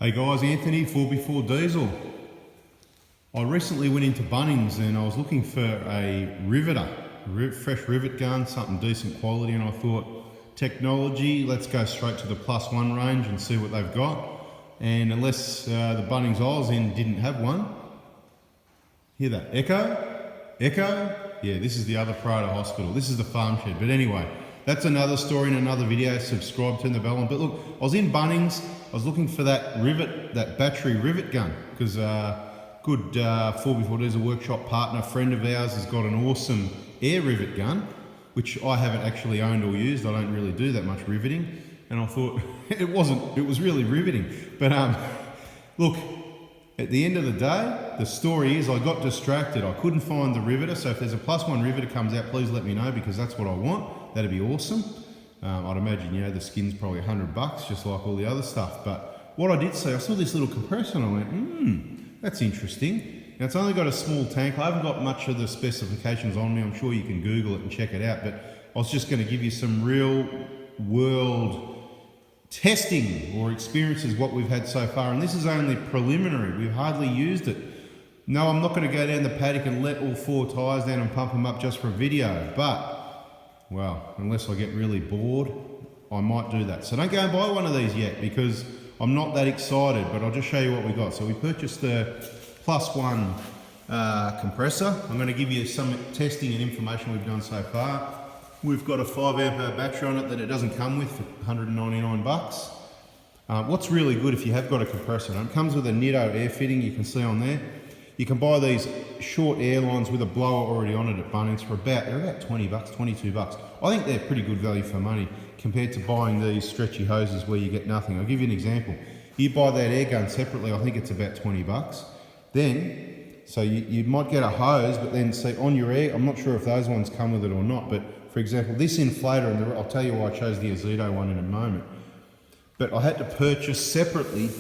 Hey guys, Anthony, Fourby4diesel. I recently went into Bunnings and I was looking for a riveter, fresh rivet gun, something decent quality, and I thought, technology, let's go straight to the +1 range and see what they've got. And unless the Bunnings I was in didn't have one, hear that echo? Echo? Yeah, this is the other Prado hospital. This is the farm shed. But anyway, that's another story in another video. Subscribe, turn the bell on. But look, I was in Bunnings. I was looking for that rivet, that battery rivet gun, because good Fourby4diesel workshop partner, friend of ours, has got an awesome air rivet gun, which I haven't actually owned or used. I don't really do that much riveting. And I thought, it was really riveting. But look, at the end of the day, the story is I got distracted. I couldn't find the riveter. So if there's a +1 riveter comes out, please let me know, because that's what I want. That'd be awesome. I'd imagine, you know, the skin's probably $100, just like all the other stuff. But what I did see, I saw this little compressor and I went, that's interesting. Now it's only got a small tank. I haven't got much of the specifications on me. I'm sure you can Google it and check it out. But I was just going to give you some real world testing or experiences what we've had so far. And this is only preliminary. We've hardly used it. No, I'm not going to go down the paddock and let all 4 tyres down and pump them up just for a video. But well, unless I get really bored, I might do that. So don't go and buy one of these yet, because I'm not that excited, but I'll just show you what we got. So we purchased the +1 compressor. I'm going to give you some testing and information we've done so far. We've got a 5 amp hour battery on it that it doesn't come with for $199. What's really good if you have got a compressor, it comes with a Nitto air fitting, you can see on there. You can buy these short air lines with a blower already on it at Bunnings for they're about $20, $22. I think they're pretty good value for money compared to buying these stretchy hoses where you get nothing. I'll give you an example. You buy that air gun separately, I think it's about $20. Then, so you might get a hose, but then see on your air, I'm not sure if those ones come with it or not, but for example, this inflator, and I'll tell you why I chose the Azito one in a moment, but I had to purchase separately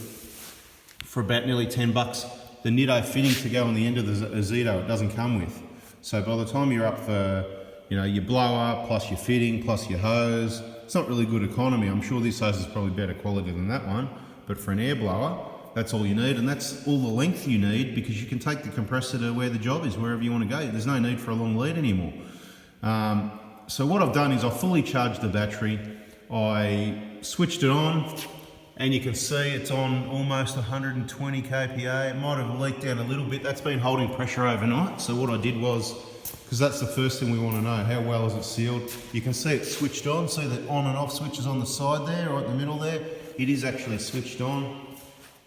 for about nearly $10 the Nitto fitting to go on the end of the Azito. It doesn't come with. So by the time you're up for, you know, your blower, plus your fitting, plus your hose, it's not really good economy. I'm sure this hose is probably better quality than that one, but for an air blower, that's all you need, and that's all the length you need, because you can take the compressor to where the job is, wherever you want to go. There's no need for a long lead anymore. So what I've done is I fully charged the battery, I switched it on, and you can see it's on almost 120 kPa. It might have leaked down a little bit. That's been holding pressure overnight. So what I did was, because that's the first thing we want to know, how well is it sealed? You can see it's switched on, see the on and off switches on the side there, or in the middle there. It is actually switched on.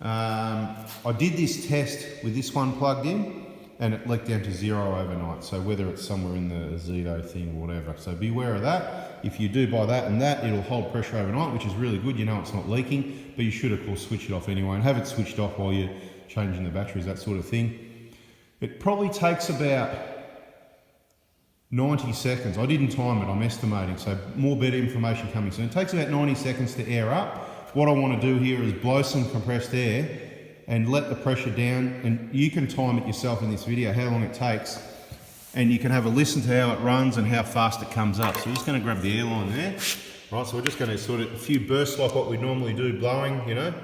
I did this test with this one plugged in, and it leaked down to 0 overnight. So whether it's somewhere in the Azito thing or whatever. So beware of that. If you do buy that and that, it'll hold pressure overnight, which is really good. You know it's not leaking, but you should of course switch it off anyway, and have it switched off while you're changing the batteries, that sort of thing. It probably takes about 90 seconds. I didn't time it, I'm estimating, so more better information coming soon. It takes about 90 seconds to air up. What I want to do here is blow some compressed air and let the pressure down, and you can time it yourself in this video, how long it takes, and you can have a listen to how it runs and how fast it comes up. So we're just going to grab the airline there. Right, so we're just going to sort of a few bursts like what we normally do, blowing, you know.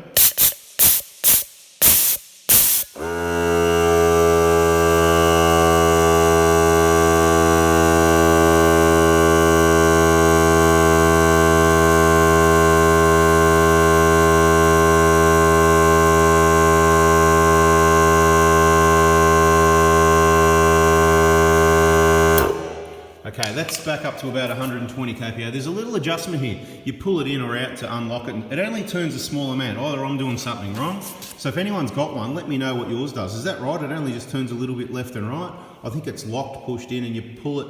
Okay, that's back up to about 120 kPa. There's a little adjustment here. You pull it in or out to unlock it, and it only turns a small amount. Either I'm doing something wrong. So if anyone's got one, let me know what yours does. Is that right? It only just turns a little bit left and right. I think it's locked, pushed in, and you pull it.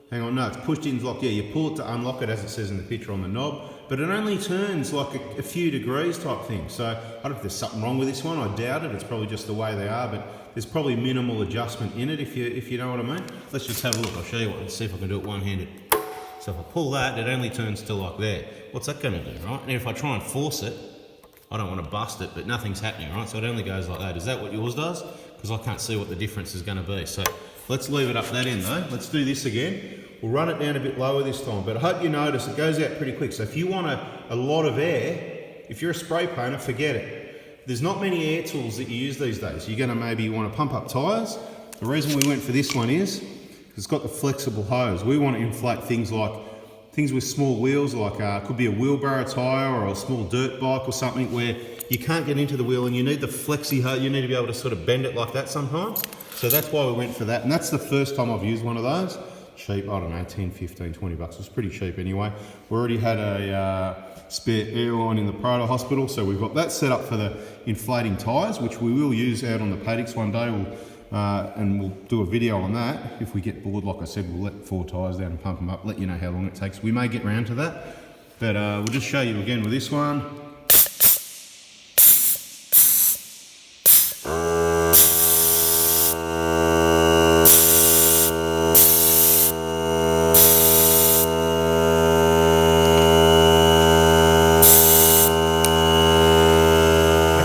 Hang on, no, it's pushed in, locked. Yeah, you pull it to unlock it, as it says in the picture on the knob. But it only turns like a few degrees type thing. So I don't know if there's something wrong with this one. I doubt it. It's probably just the way they are, but there's probably minimal adjustment in it, if you know what I mean. Let's just have a look. I'll show you what. Let's see if I can do it one-handed. So if I pull that, it only turns to like there. What's that going to do, right? And if I try and force it, I don't want to bust it, but nothing's happening, right? So it only goes like that. Is that what yours does? Because I can't see what the difference is going to be. So let's leave it up that end though. Let's do this again. We'll run it down a bit lower this time, but I hope you notice it goes out pretty quick. So if you want a lot of air, if you're a spray painter, forget it. there's not many air tools that you use these days. You're gonna maybe want to pump up tyres. The reason we went for this one is it's got the flexible hose. We want to inflate things with small wheels, like could be a wheelbarrow tyre or a small dirt bike or something where you can't get into the wheel and you need the flexi hose. You need to be able to sort of bend it like that sometimes. So that's why we went for that. And that's the first time I've used one of those. Cheap, I don't know, 10, 15, 20 bucks. It was pretty cheap anyway. We already had a spare airline in the Prado hospital, so we've got that set up for the inflating tyres, which we will use out on the paddocks one day. And we'll do a video on that. If we get bored, like I said, we'll let 4 tyres down and pump them up, let you know how long it takes. We may get round to that, but we'll just show you again with this one.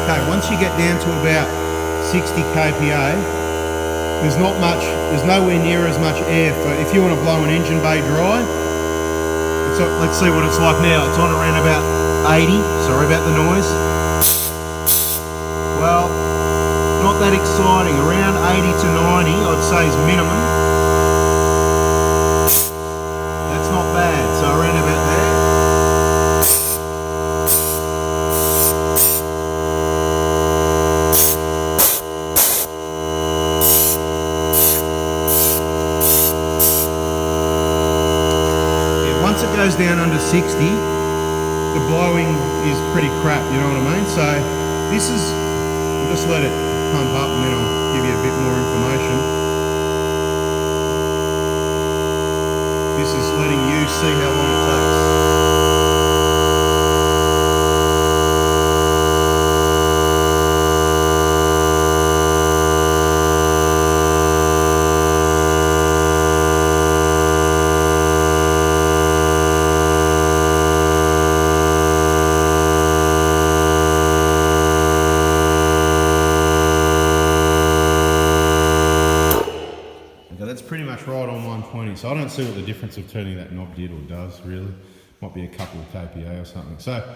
Okay, once you get down to about 60 kPa, there's nowhere near as much air for if you want to blow an engine bay dry. Let's see what it's like now. It's on around about 80. Sorry about the noise. Well, not that exciting. Around 80 to 90, I'd say is minimum. That's not bad. So around about there. Once it goes down under 60, the blowing is pretty crap, you know what I mean? So this is, we'll just let it pump up and then I'll give you a bit more information. This is letting you see how long it takes. That's pretty much right on 120, so I don't see what the difference of turning that knob did or does really. Might be a couple of kPa or something. So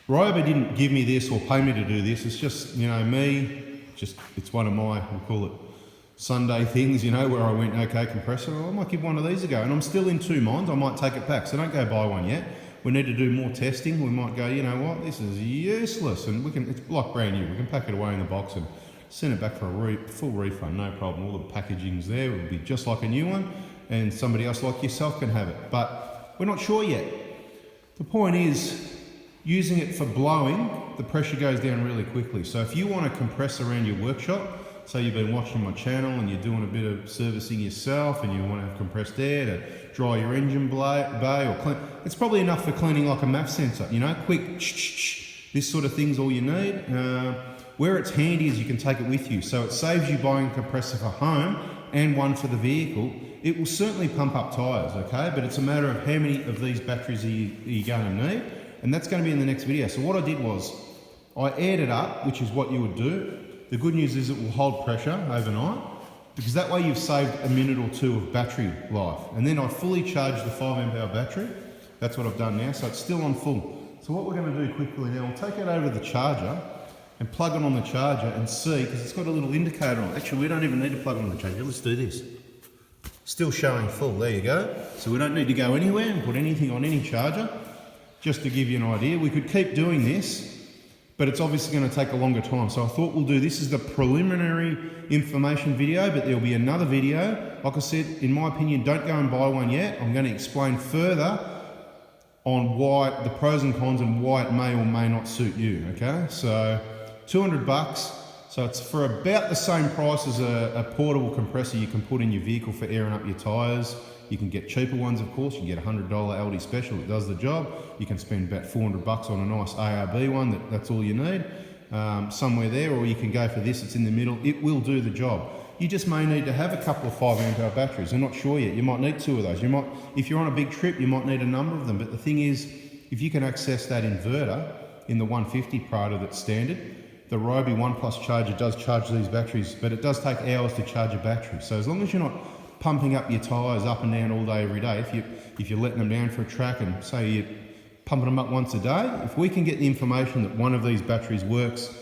Ryobi didn't give me this or pay me to do this. It's just, you know, me, it's one of my, we'll call it Sunday things, you know, where I went, okay, compressor, I might give one of these a go. And I'm still in 2 minds, I might take it back. So don't go buy one yet. We need to do more testing. We might go, you know what, this is useless. And it's like brand new. We can pack it away in the box and send it back for a full refund, no problem. All the packaging's there, it'll be just like a new one, and somebody else like yourself can have it. But we're not sure yet. The point is, using it for blowing, the pressure goes down really quickly. So if you want to compress around your workshop, say you've been watching my channel and you're doing a bit of servicing yourself and you want to have compressed air to dry your engine bay or clean, it's probably enough for cleaning like a MAF sensor, you know, quick, this sort of thing's all you need. Where it's handy is you can take it with you, so it saves you buying a compressor for home and one for the vehicle. It will certainly pump up tyres, okay, but it's a matter of how many of these batteries are you going to need, and that's going to be in the next video. So what I did was, I aired it up, which is what you would do. The good news is it will hold pressure overnight, because that way you've saved a minute or 2 of battery life. And then I fully charged the 5 amp hour battery. That's what I've done now, so it's still on full. So what we're going to do quickly now, we'll take it over to the charger and plug it on the charger and see, because it's got a little indicator on it. Actually, we don't even need to plug it on the charger. Let's do this. Still showing full, there you go. So we don't need to go anywhere and put anything on any charger. Just to give you an idea, we could keep doing this, but it's obviously going to take a longer time. So I thought we'll do, this is the preliminary information video, but there'll be another video. Like I said, in my opinion, don't go and buy one yet. I'm going to explain further on why, the pros and cons, and why it may or may not suit you, okay? So 200 bucks, so it's for about the same price as a portable compressor you can put in your vehicle for airing up your tyres. You can get cheaper ones, of course. You can get a $100 LD special that does the job. You can spend about 400 bucks on a nice ARB one, that's all you need, somewhere there, or you can go for this, it's in the middle. It will do the job. You just may need to have a couple of 5 amp hour batteries. I'm not sure yet. You might need 2 of those. You might, if you're on a big trip, you might need a number of them. But the thing is, if you can access that inverter in the 150 Prado that's standard, the Ryobi 1 Plus charger does charge these batteries, but it does take hours to charge a battery. So as long as you're not pumping up your tyres up and down all day, every day, if you're letting them down for a track and say pumping them up once a day. If we can get the information that one of these batteries works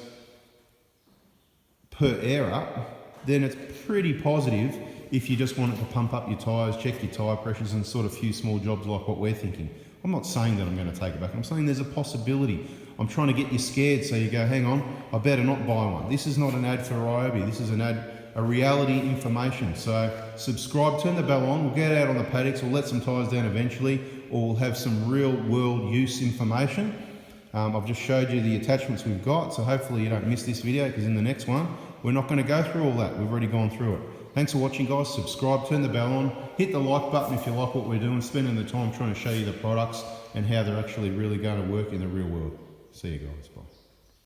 per air up, then it's pretty positive if you just want it to pump up your tyres, check your tyre pressures and sort of a few small jobs like what we're thinking. I'm not saying that I'm going to take it back. I'm saying there's a possibility. I'm trying to get you scared so you go, hang on, I better not buy one. This is not an ad for Ryobi. This is an ad, a reality information. So subscribe, turn the bell on. We'll get out on the paddocks. We'll let some tyres down eventually, or we'll have some real world use information. I've just showed you the attachments we've got, so hopefully you don't miss this video, because in the next one, we're not going to go through all that. We've already gone through it. Thanks for watching, guys. Subscribe, turn the bell on, hit the like button if you like what we're doing, spending the time trying to show you the products and how they're actually really going to work in the real world. See you guys. Bye.